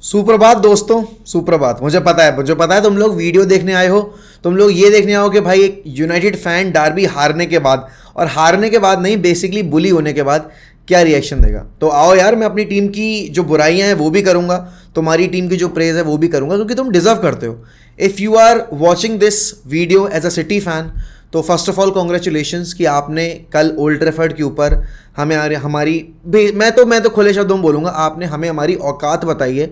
सुप्रभात दोस्तों, सुप्रभात। मुझे पता है तुम लोग वीडियो देखने आए हो। तुम लोग ये देखने आओ कि भाई एक यूनाइटेड फैन डार्बी हारने के बाद, और हारने के बाद नहीं, बेसिकली बुली होने के बाद क्या रिएक्शन देगा। तो आओ यार, मैं अपनी टीम की जो बुराइयां हैं वो भी करूंगा, तुम्हारी टीम की जो प्रेज है वो भी करूंगा, क्योंकि तुम डिजर्व करते हो। If you are watching this video as a City fan, तो फर्स्ट ऑफ ऑल कॉन्ग्रेचुलेशंस कि आपने कल ओल्ड ट्रैफर्ड के ऊपर हमें हमारी मैं तो खुले शब्दों में बोलूँगा, आपने हमें हमारी औकात बताई है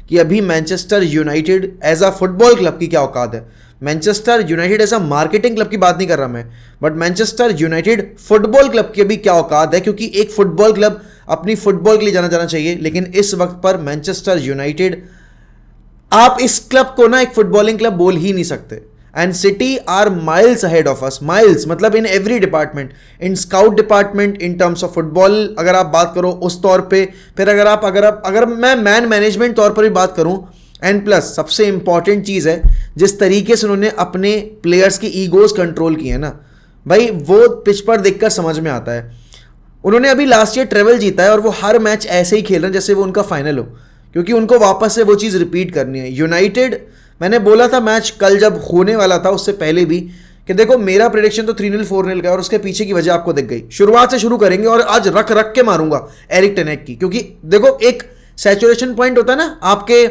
कि अभी Manchester United as a football club की क्या औकात है। Manchester United as a marketing club की बात नहीं कर रहा मैं, but Manchester United football club की भी क्या औकात है, क्योंकि एक फुटबॉल क्लब अपनी फुटबॉल के लिए जाना चाहिए, लेकिन इस वक्त पर मैनचेस्टर यूनाइटेड, आप इस क्लब को ना एक फुटबॉलिंग क्लब बोल ही नहीं सकते। And city are miles ahead of us, miles मतलब in every department, in scout department, in terms of football अगर आप बात करो उस तौर पे, फिर अगर मैं मैन मैनेजमेंट तौर पर भी बात करूं, एंड प्लस सबसे इंपॉर्टेंट चीज़ है जिस तरीके से उन्होंने अपने प्लेयर्स की ईगोज कंट्रोल की है ना भाई, वो पिच पर देखकर समझ में आता है। उन्होंने अभी लास्ट ईयर ट्रेवल जीता है और वो हर मैच ऐसे ही खेल रहे हैं जैसे वो उनका फाइनल हो, क्योंकि उनको वापस से वो चीज़ रिपीट करनी है। यूनाइटेड, मैंने बोला था मैच कल जब होने वाला था उससे पहले भी कि देखो मेरा प्रेडिक्शन तो 3-0 4-0 का, और उसके पीछे की वजह आपको दिख गई। शुरुआत से शुरू करेंगे और आज रख रख के मारूंगा एरिक टेन हैग की, क्योंकि देखो एक सैचुरेशन पॉइंट होता है ना आपके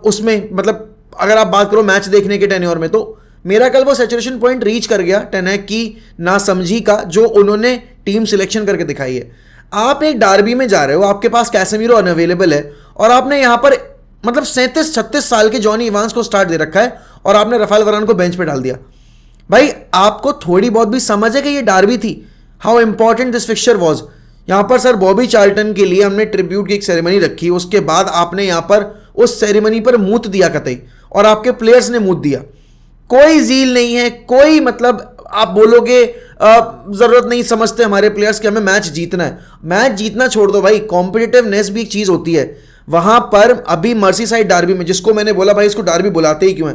उसमें, मतलब अगर आप बात करो मैच देखने के टेन्योर में, तो मेरा कल वो सैचुरेशन पॉइंट रीच कर गया टेन हैग की नासमझी का, जो उन्होंने टीम सिलेक्शन करके दिखाई है। आप एक डार्बी में जा रहे हो, आपके पास कैसेमीरो अनअवेलेबल है, और आपने यहां पर मतलब 37-36 साल के जॉनी इवांस को स्टार्ट दे रखा है, और आपने राफेल वरान को बेंच पे डाल दिया। भाई आपको थोड़ी बहुत भी समझ है कि ये डार्बी थी, how important this fixture was. यहां पर सर बॉबी चार्ल्टन के लिए हमने ट्रिब्यूट की एक सेरेमनी रखी, उसके बाद आपने यहां पर उस सेरेमनी पर मूत दिया कतई, और आपके प्लेयर्स ने मूत दिया। कोई जील नहीं है, कोई मतलब आप बोलोगे जरूरत नहीं समझते हमारे प्लेयर्स कि हमें मैच जीतना है। मैच जीतना छोड़ दो भाई, कॉम्पिटिटिवनेस भी एक चीज होती है। वहां पर अभी मर्सीसाइड डार्बी में, जिसको मैंने बोला भाई इसको डार्बी बुलाते ही क्यों है,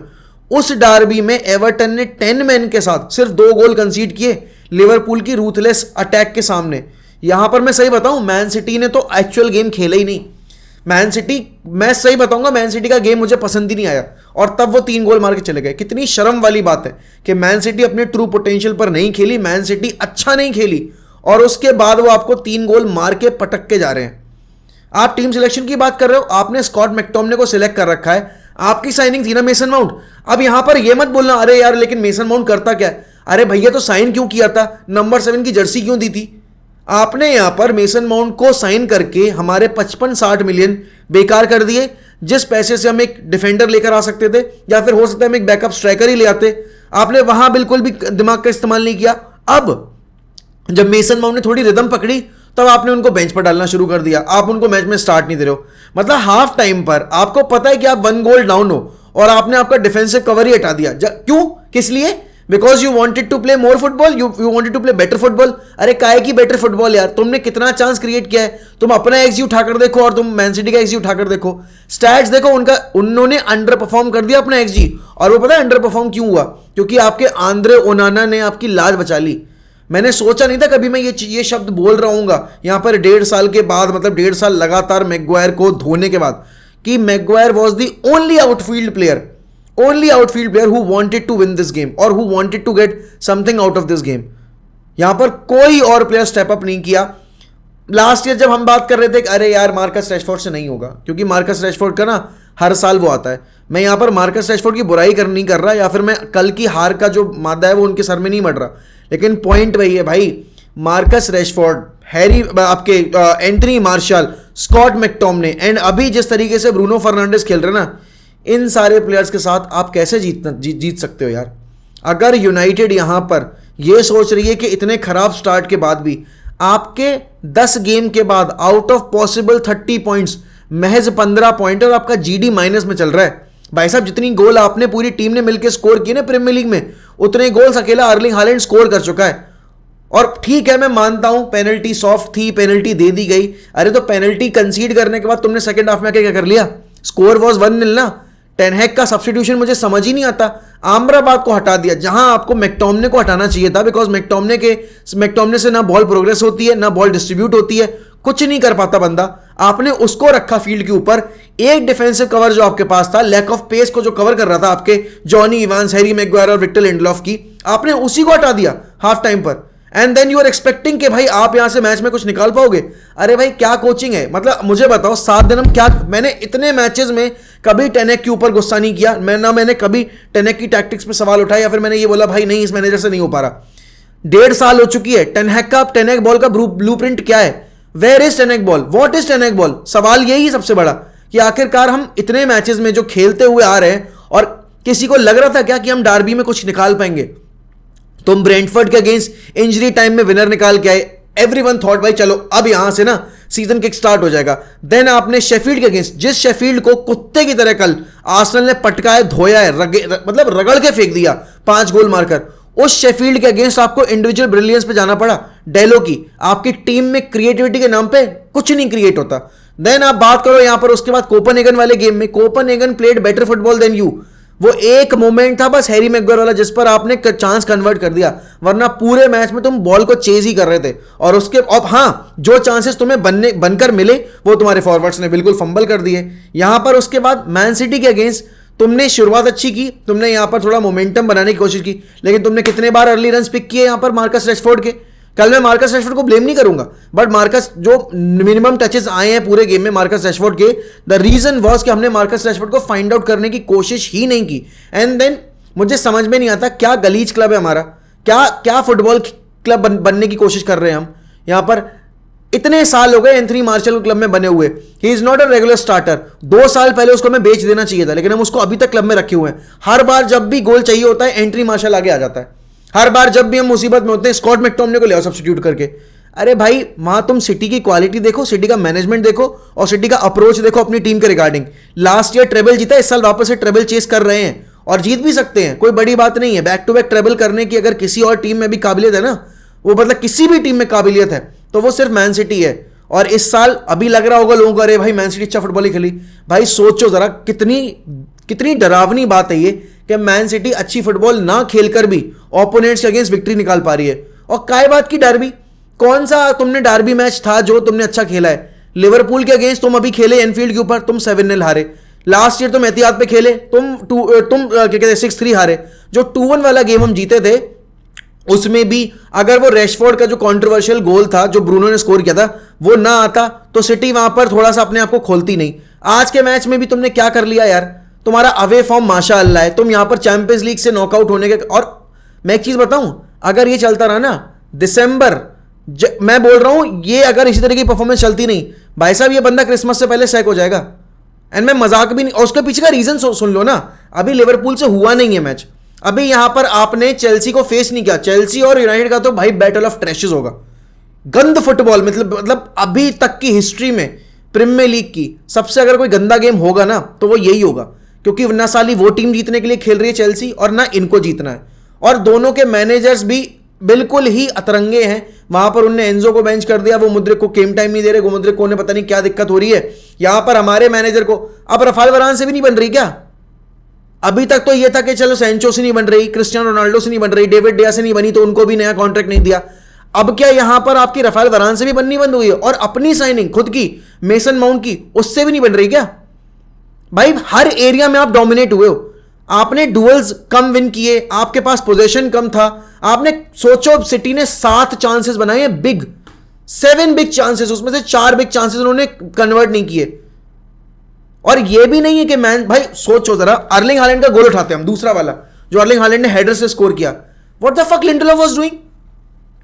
उस डार्बी में एवर्टन ने 10 मैन के साथ सिर्फ 2 गोल कंसीड किए लिवरपूल की रूथलेस अटैक के सामने। यहां पर मैं सही बताऊं, मैन सिटी ने तो एक्चुअल गेम खेला ही नहीं। मैन सिटी, मैं सही बताऊंगा, मैन सिटी का गेम मुझे पसंद ही नहीं आया, और तब वो 3 गोल मार के चले गए। कितनी शर्म वाली बात है कि मैन सिटी अपने ट्रू पोटेंशियल पर नहीं खेली, मैन सिटी अच्छा नहीं खेली, और उसके बाद वो आपको 3 गोल मार के पटक के जा रहे हैं। आप टीम सिलेक्शन की बात कर रहे हो, आपने स्कॉट मैकटोमने को सिलेक्ट कर रखा है, आपकी साइनिंग थी ना मेसन माउंट। अब यहां पर यह मत बोलना अरे यार लेकिन मेसन माउंट करता क्या है। अरे भैया तो साइन क्यों किया था, नंबर 7 की जर्सी क्यों दी थी। आपने यहां पर मेसन माउंट को साइन करके हमारे 55-60 मिलियन बेकार कर दिए, जिस पैसे से हम एक डिफेंडर लेकर आ सकते थे, या फिर हो सकता है हम एक बैकअप स्ट्राइकर ही ले आते। आपने वहां बिल्कुल भी दिमाग का इस्तेमाल नहीं किया। अब जब मेसन माउंट ने थोड़ी रिदम पकड़ी, तब आपने उनको बेंच पर डालना शुरू कर दिया, आप उनको मैच में स्टार्ट नहीं दे रहे हो। मतलब हाफ टाइम पर आपको पता है कि आप 1 गोल डाउन हो, और आपने आपका डिफेंसिव कवर ही हटा दिया। क्यों, किस लिए? Because you wanted to play more football, you wanted to play better football. अरे काहे की बेटर फुटबॉल यार, तुमने कितना चांस क्रिएट किया है। तुम अपना एक्सजी उठाकर देखो और तुम मैन सिटी का एक्सजी उठाकर देखो, स्टैट्स देखो उनका, उन्होंने अंडर परफॉर्म कर दिया अपना एक्सजी। और वो पता है अंडर परफॉर्म क्यों हुआ? क्योंकि आपके आंद्रे ओनाना ने आपकी लाज बचा ली। मैंने सोचा नहीं था कभी मैं ये शब्द बोल रहा हूँगा यहाँ पर 1.5 साल के बाद, मतलब 1.5 साल लगातार मैगवायर को धोने के बाद, कि Maguire was the only outfield player who wanted to win this game or who wanted to get something out of this game. यहां पर कोई और प्लेयर स्टेप अप नहीं किया। लास्ट ईयर जब हम बात कर रहे थे कि अरे यार मार्कस रैशफोर्ड से नहीं होगा, क्योंकि मार्कस रैशफोर्ड का ना हर साल वो आता है। मैं यहां पर मार्कस रैशफोर्ड की बुराई नहीं कर रहा, या फिर मैं कल की हार का जो मादा है वो उनके सर में नहीं मर रहा, लेकिन पॉइंट वही है भाई, मार्कस रैशफोर्ड, हैरी, आपके Anthony Martial, Scott McTominay, and अभी जिस तरीके से ब्रूनो फर्नांडिस खेल रहे ना, इन सारे प्लेयर्स के साथ आप कैसे जीत सकते हो यार। अगर यूनाइटेड यहां पर यह सोच रही है कि इतने खराब स्टार्ट के बाद भी आपके 10 गेम के बाद आउट ऑफ पॉसिबल 30 पॉइंट्स महज 15 पॉइंट, और आपका जीडी माइनस में चल रहा है। भाई साहब जितनी गोल आपने पूरी टीम ने मिलकर स्कोर किए ना प्रीमियर लीग में, उतने गोल्स अकेला अर्लिंग हालैंड स्कोर कर चुका है। और ठीक है, मैं मानता हूं पेनल्टी सॉफ्ट थी, पेनल्टी दे दी गई। अरे तो पेनल्टी कंसीड करने के बाद तुमने सेकंड हाफ में क्या कर लिया? स्कोर वॉज 1-0 ना। टेन हैग का सब्स्टिट्यूशन मुझे समझ ही नहीं आता। आम्राबाद को हटा दिया जहां आपको मैकटोमने को हटाना चाहिए था, बिकॉज मैकटोमने से ना बॉल प्रोग्रेस होती है, ना बॉल डिस्ट्रीब्यूट होती है, कुछ नहीं कर पाता बंदा, आपने उसको रखा फील्ड के ऊपर। एक डिफेंसिव कवर जो आपके पास था, लैक ऑफ पेस को जो कवर कर रहा था आपके जॉनी इवांस, हैरी मैग्वायर और विक्टर लिंडलॉफ की, आपने उसी को हटा दिया हाफ टाइम पर। And then you are expecting कि भाई आप यहां से मैच में कुछ निकाल पाओगे। अरे भाई क्या कोचिंग है, मतलब मुझे बताओ 7 दिन हम क्या, मैंने इतने मैचेस में कभी टेनेक के ऊपर गुस्सा नहीं किया, मैंने कभी टेनेक की टैक्टिक्स पे सवाल उठाया या फिर मैंने ये बोला भाई नहीं इस मैनेजर से नहीं हो पा रहा। 1.5 साल हो चुकी है, टेनेक बॉल का ब्लूप्रिंट क्या है, where is Ten Hag ball, what is Ten Hag ball. सवाल यही सबसे बड़ा कि आखिरकार हम इतने मैचेस में जो खेलते हुए आ रहे हैं, और किसी को लग रहा था क्या कि हम डार्बी में कुछ निकाल पाएंगे। तुम ब्रेंटफोर्ड के अगेंस्ट इंजरी टाइम में विनर निकाल के आए, एवरीवन थॉट भाई चलो अब यहां से ना सीजन किक स्टार्ट हो जाएगा। देन आपने शेफील्ड के अगेंस्ट, जिस शेफील्ड को कुत्ते की तरह कल आर्सेनल ने पटकाया, धोया है, मतलब रगड़ के फेंक दिया 5 गोल मारकर, उस शेफील्ड के अगेंस्ट आपको इंडिविजुअल ब्रिलियंस पे जाना पड़ा। डेलो की आपकी टीम में क्रिएटिविटी के नाम पे कुछ नहीं क्रिएट होता। देन आप बात करो यहां पर उसके बाद कोपनहेगन वाले गेम में, Copenhagen played better football than you. वो एक मोमेंट था बस हैरी मैग्वायर वाला जिस पर आपने चांस कन्वर्ट कर दिया, वरना पूरे मैच में तुम बॉल को चेज ही कर रहे थे। और उसके अब हाँ, जो चांसेस तुम्हें बनकर मिले वो तुम्हारे फॉरवर्ड्स ने बिल्कुल फंबल कर दिए। यहां पर उसके बाद मैन सिटी के अगेंस्ट तुमने शुरुआत अच्छी की, तुमने यहां पर थोड़ा मोमेंटम बनाने की कोशिश की, लेकिन तुमने कितने बार अर्ली रन पिक किए यहां पर मार्कस रैशफोर्ड के। कल मैं मार्कस रैशफोर्ड को ब्लेम नहीं करूंगा, बट मार्कस जो मिनिमम टचेस आए हैं पूरे गेम में मार्कस रैशफोर्ड के, द रीजन वाज कि हमने मार्कस रैशफोर्ड को फाइंड आउट करने की कोशिश ही नहीं की। एंड देन मुझे समझ में नहीं आता क्या गलीज क्लब है हमारा, क्या फुटबॉल क्लब बनने की कोशिश कर रहे हैं हम यहां पर। इतने साल हो गए एंथनी मार्शल को क्लब में बने हुए, he is not a regular starter. 2 साल पहले उसको मैं बेच देना चाहिए था, लेकिन हम उसको अभी तक क्लब में रखे हुए हैं। हर बार जब भी गोल चाहिए होता है एंथनी मार्शल आगे आ जाता है, हर बार जब भी हम मुसीबत में होते हैं स्कॉट मैकटोमिने को ले आओ सब्स्टिट्यूट करके। अरे भाई वहां तुम सिटी की क्वालिटी देखो, सिटी का मैनेजमेंट देखो और सिटी का अप्रोच देखो अपनी टीम के रिगार्डिंग। लास्ट ईयर ट्रेबल जीता, इस साल वापस से ट्रेबल चेस कर रहे हैं और जीत भी सकते हैं, कोई बड़ी बात नहीं है। बैक टू बैक ट्रेबल करने की अगर किसी और टीम में भी काबिलियत है ना, वो मतलब किसी भी टीम में काबिलियत है तो वो सिर्फ मैन सिटी है। और इस साल अभी लग रहा होगा लोगों को अरे भाई मैन सिटी अच्छा फुटबॉल ही खेली। भाई सोचो जरा कितनी डरावनी बात है ये कि मैन सिटी अच्छी फुटबॉल ना खेलकर भी ओपोनेंट्स के अगेंस्ट विक्ट्री निकाल पा रही है। और काय बात की डार्बी, कौन सा तुमने डार्बी मैच था जो तुमने अच्छा खेला है? लिवरपूल के अगेंस्ट तुम अभी खेले एनफील्ड के ऊपर, तुम 7-0 हारे। लास्ट ईयर तुम एहतियात पे खेले, तुम क्या कहते हैं 6-3 हारे। जो 2-1 वाला गेम हम जीते थे उसमें भी अगर वो रैशफोर्ड का जो कंट्रोवर्शियल गोल था जो ब्रूनो ने स्कोर किया था वो ना आता तो सिटी वहां पर थोड़ा सा अपने आप को खोलती नहीं। आज के मैच में भी तुमने क्या कर लिया यार, तुम्हारा अवे फॉर्म माशाअल्लाह है, तुम यहां पर चैंपियंस लीग से नॉकआउट होने के। और मैं एक चीज बताऊं, अगर ये चलता रहा ना दिसंबर, मैं बोल रहा हूं ये अगर इसी तरह की परफॉर्मेंस चलती नहीं, भाई साहब ये बंदा क्रिसमस से पहले सैक हो जाएगा। एंड मैं मजाक भी नहीं, और उसके पीछे का रीजन सुन लो ना, अभी लिवरपूल से हुआ नहीं है मैच, अभी यहां पर आपने चेल्सी को फेस नहीं किया। चेल्सी और यूनाइटेड का तो भाई बैटल ऑफ ट्रैशेस होगा, गंद फुटबॉल, मतलब अभी तक की हिस्ट्री में प्रीमियर लीग की सबसे अगर कोई गंदा गेम होगा ना तो वो यही होगा, क्योंकि ना साली वो टीम जीतने के लिए खेल रही है चेल्सी और ना इनको जीतना है। और दोनों के मैनेजर्स भी बिल्कुल ही अतरंगे हैं। वहां पर उनने एंजो को बेंच कर दिया, वो मुद्रिक को गेम टाइम नहीं दे रहे, वो मुद्रिक को उन्हें पता नहीं क्या दिक्कत हो रही है। यहां पर हमारे मैनेजर को अब रफाल वरान से भी नहीं बन रही क्या? अभी तक तो ये था कि चलो सैंचो से नहीं बन रही, क्रिस्टियानो रोनाल्डो से नहीं बन रही, डेविड डिया से नहीं बनी तो उनको भी नया कॉन्ट्रैक्ट नहीं दिया। अब क्या यहां पर आपकी रफाल वरान से भी बननी बंद हुई है? और अपनी साइनिंग खुद की मेसन माउंट की उससे भी नहीं बन रही क्या? भाई हर एरिया में आप डोमिनेट हुए हो, आपने डुअल्स कम विन किए, आपके पास पोजीशन कम था। आपने सोचो सिटी ने 7 चांसेस बनाए, बिग 7 बिग चांसेस, उसमें से 4 बिग चांसेस उन्होंने कन्वर्ट नहीं किए। और ये भी नहीं है कि मैन, भाई सोचो जरा, अर्लिंग हालैंड का गोल उठाते हैं हम, दूसरा वाला जो अर्लिंग हालैंड ने हेडर से स्कोर किया, what the fuck Lindelof was doing?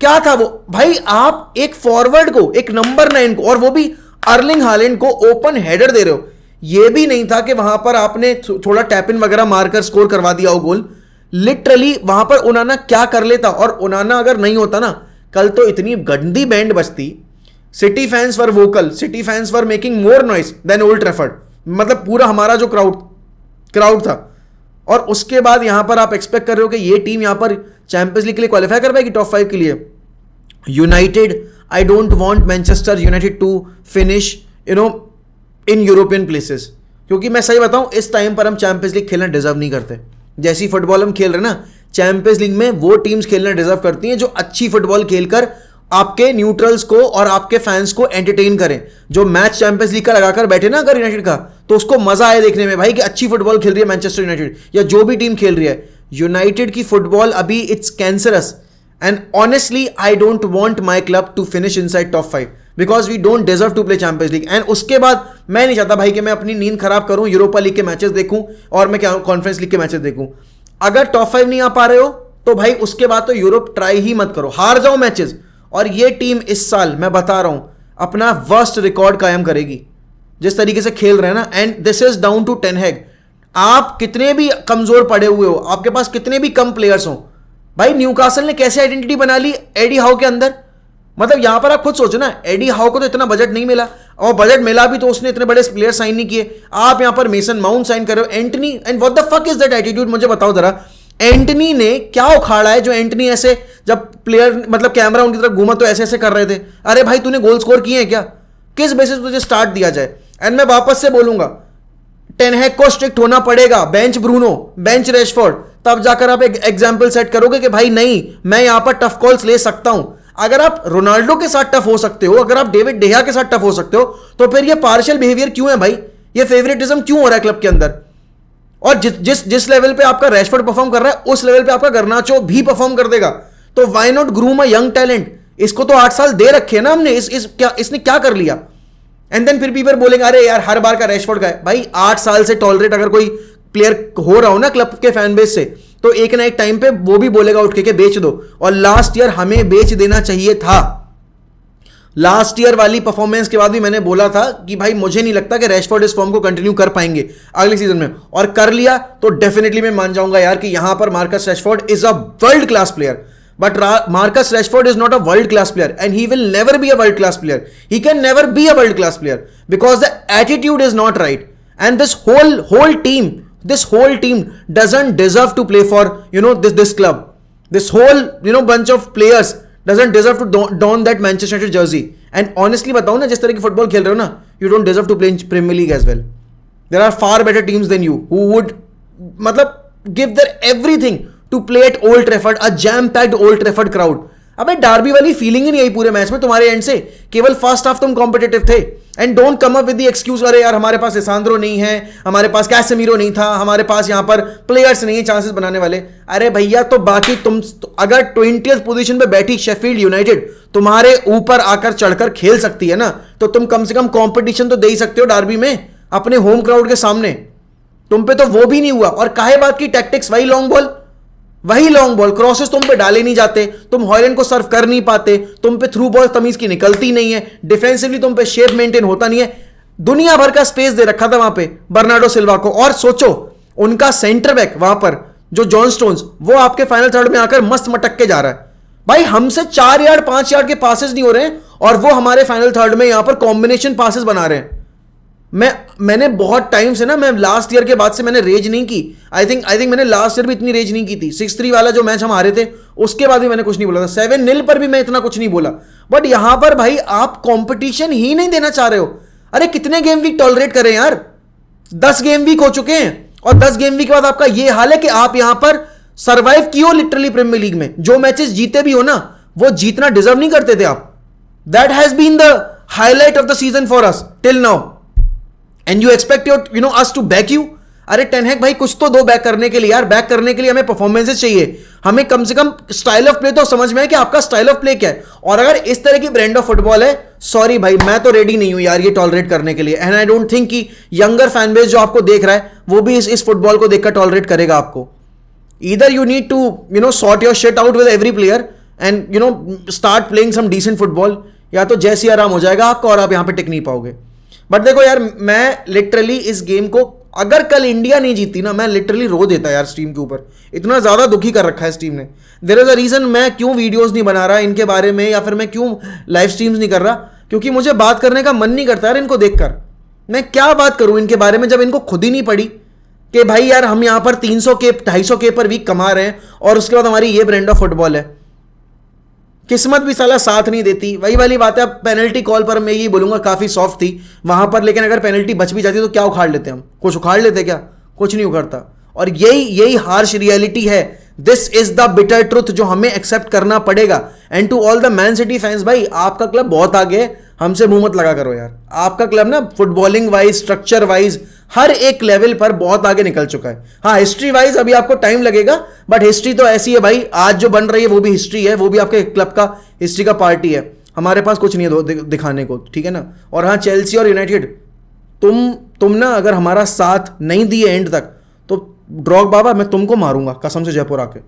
क्या था वो? भाई आप एक फॉरवर्ड को, एक नंबर 9 को, और वो भी अर्लिंग हालैंड को ओपन हेडर दे रहे हो। ये भी नहीं था कि वहां पर आपने थोड़ा टैप इन वगैरह मारकर स्कोर करवा दिया हो गोल। लिटरली वहां पर उनाना क्या कर लेता, और उनाना अगर नहीं होता ना कल तो इतनी गंदी बैंड बजती। City fans were vocal, City fans were making more noise than Old Trafford, मतलब पूरा हमारा जो क्राउड था। और उसके बाद यहां पर आप एक्सपेक्ट कर रहे हो कि ये टीम यहां पर चैंपियंस लीग के लिए क्वालिफाई कर पाएगी टॉप 5 के लिए? United, I don't want Manchester United to finish in European places, क्योंकि मैं सही बताऊं इस टाइम पर हम चैंपियंस लीग खेलना डिजर्व नहीं करते। जैसी फुटबॉल हम खेल रहे हैं ना, चैंपियंस लीग में वो टीम्स खेलना डिजर्व करती हैं जो अच्छी फुटबॉल खेलकर आपके न्यूट्रल्स को और आपके फैंस को एंटरटेन करें। जो मैच चैंपियंस लीग का लगाकर बैठे ना अगर यूनाइटेड का, तो उसको मजा आए देखने में भाई कि अच्छी फुटबॉल खेल रही है मैनचेस्टर यूनाइटेड या जो भी टीम खेल रही है। यूनाइटेड की फुटबॉल अभी it's cancerous and honestly I don't want my club to finish inside top 5 because we don't deserve to play Champions League. And उसके बाद मैं नहीं चाहता भाई कि मैं अपनी नींद खराब करूं, यूरोपा लीग के मैचेस देखूं और मैं क्या कॉन्फ्रेंस लीग के मैचेस देखूं। अगर टॉप 5 नहीं आ पा रहे हो तो भाई उसके बाद तो यूरोप ट्राई ही मत करो, हार जाओ मैचेस। और ये टीम इस साल मैं बता रहा हूं अपना वर्स्ट रिकॉर्ड कायम करेगी जिस तरीके से खेल रहे हैं ना। And this is down to Ten Hag. आप कितने भी कमजोर पड़े हुए हो, आपके पास कितने भी कम प्लेयर्स हो, भाई न्यूकासल ने कैसे आइडेंटिटी बना ली एडी हाउ के अंदर। मतलब यहां पर आप खुद सोचो ना, एडी हाउ को तो इतना बजट नहीं मिला, और बजट मिला भी तो उसने इतने बड़े प्लेयर साइन नहीं किए। आप यहां पर मेसन माउंट साइन कर रहे हो, Antony, and what the fuck is that attitude. मुझे बताओ जरा, एंटनी ने क्या उखाड़ा है जो एंटनी ऐसे जब प्लेयर मतलब कैमरा उनकी तरफ घूमा तो ऐसे ऐसे कर रहे थे। अरे भाई तूने गोल स्कोर किए हैं क्या? किस बेसिस पे तुझे स्टार्ट दिया जाए? एंड मैं वापस से बोलूंगा, टेन हैग को स्ट्रिक्ट होना पड़ेगा। बेंच ब्रूनो, बेंच रेशफोर्ड, तब जाकर आप एक एग्जाम्पल सेट करोगे कि भाई नहीं मैं यहां पर टफ कॉल्स ले सकता हूं। अगर आप रोनाल्डो के साथ टफ हो सकते हो, अगर आप डेविड डेहा के साथ टफ हो सकते हो, तो फिर ये पार्शियल बिहेवियर क्यों है भाई? ये फेवरेटिज्म क्यों हो रहा है क्लब के अंदर? और जिस लेवल पे आपका रैशफोर्ड परफॉर्म कर रहा है उस लेवल पे आपका गर्नाचो भी परफॉर्म कर देगा। तो why not groom a young talent? इसको तो 8 साल दे रखे हैं ना हमने, इसने क्या कर लिया? एंड देन फिर पीपर बोलेंगे अरे यार हर बार का रैशफोर्ड का है। भाई 8 साल से टॉलरेट अगर कोई प्लेयर हो रहा हो ना क्लब के फैन बेस से, तो एक ना एक टाइम पे वो भी बोलेगा उठ के बेच दो। और लास्ट ईयर हमें बेच देना चाहिए था। लास्ट ईयर वाली परफॉर्मेंस के बाद भी मैंने बोला था कि भाई मुझे नहीं लगता कि रैशफोर्ड इस फॉर्म को कंटिन्यू कर पाएंगे अगले सीजन में, और कर लिया तो डेफिनेटली मैं मान जाऊंगा यार कि यहां पर Marcus Rashford is a world class player. But Marcus Rashford is not a world class player and he will never be a world class player. He can never be a world class player because the attitude is not right. And this whole team doesn't deserve to play for this club. This whole bunch of players doesn't deserve to don that Manchester United jersey. And honestly बताऊं ना, जिस तरह की football खेल रहे हो ना, you don't deserve to play in Premier League as well. There are far better teams than you who would मतलब give their everything to play at Old Trafford, a jam-packed Old Trafford crowd. अबे Derby वाली feeling ही नहीं आई पूरे match में तुम्हारे and से। केवल first half तुम कॉम्पिटिटिव थे। And don't come up with the excuse, अरे यार हमारे पास एसांद्रो नहीं है, हमारे पास कैसेमीरो नहीं था, हमारे पास यहां पर प्लेयर्स नहीं है चांसेस बनाने वाले। अरे भैया तो बाकी तुम अगर 20th पोजीशन पे बैठी शेफील्ड यूनाइटेड तुम्हारे ऊपर आकर चढ़कर खेल सकती है ना, तो तुम कम से कम कॉम्पिटिशन तो दे ही सकते हो डार्बी में अपने होम क्राउड के सामने। तुम पे तो वो भी नहीं हुआ। और काहे बात की टैक्टिक्स, वही लॉन्ग बॉल क्रॉसेस तुम पे डाले नहीं जाते, तुम हॉयलैंड को सर्व कर नहीं पाते, तुम पे थ्रू बॉल तमीज की निकलती नहीं है, डिफेंसिवली तुम पे शेप मेंटेन होता नहीं है। दुनिया भर का स्पेस दे रखा था वहां पे बर्नार्डो सिल्वा को। और सोचो उनका सेंटर बैक वहां पर जो जॉन स्टोन्स, वो आपके फाइनल थर्ड में आकर मस्त मटक के जा रहा है। भाई हमसे 4 यार्ड 5 यार्ड के पासेस नहीं हो रहे हैं और वो हमारे फाइनल थर्ड में यहां पर कॉम्बिनेशन पासेस बना रहे हैं। मैंने बहुत टाइम से ना, मैं लास्ट ईयर के बाद से मैंने रेज नहीं की। आई थिंक मैंने लास्ट ईयर भी इतनी रेज नहीं की थी। 6-3 वाला जो मैच हम हारे थे उसके बाद भी मैंने कुछ नहीं बोला था। 7-0 पर भी मैं इतना कुछ नहीं बोला। बट यहां पर भाई आप कंपटीशन ही नहीं देना चाह रहे हो। अरे कितने गेम वीक टॉलरेट करें यार? 10 गेम वीक हो चुके हैं और 10 गेम वीक के बाद आपका यह हाल है कि आप यहां पर सर्वाइव किए हो लिटरली प्रीमियर लीग में। जो मैचेस जीते भी हो ना, वो जीतना डिजर्व नहीं करते थे आप। That has been the highlight of the season for us till now and you expect us to back you. अरे टेन हैग भाई कुछ तो दो बैक करने के लिए यार। बैक करने के लिए हमें परफॉर्मेंसेस चाहिए, हमें कम से कम स्टाइल ऑफ प्ले तो समझ में है कि आपका स्टाइल ऑफ प्ले क्या है। और अगर इस तरह की ब्रांड ऑफ फुटबॉल है, सॉरी भाई मैं तो रेडी नहीं हूं यार ये टॉलरेट करने के लिए। एंड आई डोंट थिंक कि यंगर फैन बेस जो आपको देख रहा है वो भी इस फुटबॉल को देखकर टॉलरेट करेगा आपको। Either you need to sort your shit out with every player and start playing some decent football, या तो जैसी आराम हो जाएगा आपको और आप यहां पे टिक नहीं पाओगे। बट देखो यार, मैं लिटरली इस गेम को, अगर कल इंडिया नहीं जीती ना, मैं लिटरली रो देता यार स्ट्रीम के ऊपर। इतना ज्यादा दुखी कर रखा है इस टीम ने। देयर इज अ रीजन मैं क्यों वीडियोस नहीं बना रहा इनके बारे में, या फिर मैं क्यों लाइव स्ट्रीम्स नहीं कर रहा, क्योंकि मुझे बात करने का मन नहीं करता यार इनको देखकर। मैं क्या बात करूं इनके बारे में जब इनको खुद ही नहीं पड़ी कि भाई यार हम यहां पर 300K 250K पर वीक कमा रहे हैं और उसके बाद हमारी ये ब्रांड ऑफ फुटबॉल है। किस्मत भी साला साथ नहीं देती। वही वाली बात है। अब पेनल्टी कॉल पर मैं यही बोलूंगा काफी सॉफ्ट थी वहां पर, लेकिन अगर पेनल्टी बच भी जाती तो क्या उखाड़ लेते हम? कुछ उखाड़ लेते क्या? कुछ नहीं उखाड़ता। और यही हार्श रियलिटी है this is the bitter truth जो हमें एक्सेप्ट करना पड़ेगा. And to all the Man City fans, भाई आपका क्लब बहुत आगे है, हमसे मुंह मत लगा करो यार. आपका क्लब ना फुटबॉलिंग वाइज, स्ट्रक्चर वाइज, हर एक लेवल पर बहुत आगे निकल चुका है. हाँ, हिस्ट्री वाइज अभी आपको टाइम लगेगा, बट हिस्ट्री तो ऐसी है भाई, आज जो बन रही है वो भी हिस्ट्री है, वो भी आपके क्लब का हिस्ट्री का पार्टी है. हमारे पास कुछ नहीं है दिखाने को, ठीक है ना. और हाँ, चेल्सी और यूनाइटेड, तुम ना अगर हमारा साथ नहीं दिए एंड तक, तो ड्रॉग बाबा मैं तुमको मारूंगा कसम से जयपुर आके.